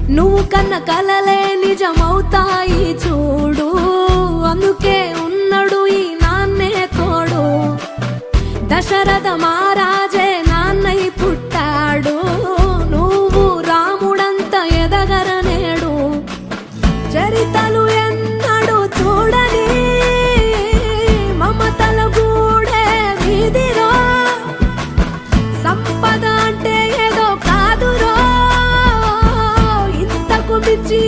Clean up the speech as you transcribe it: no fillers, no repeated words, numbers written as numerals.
నువ్వు కన్న కలలే నిజమవుతాయి చూడు, అందుకే ఉన్నాడు ఈ నాన్నే తోడు. దశరథ మహారాజే నాన్నై పుట్టాడు, నువ్వు రాముడంత ఎదగరనేడు. చరితలు ఎన్నడు చూడని మమతల గూడే వీధిరో, సంపద అంటే ఏదో కాదురో, ఇంతకు మించి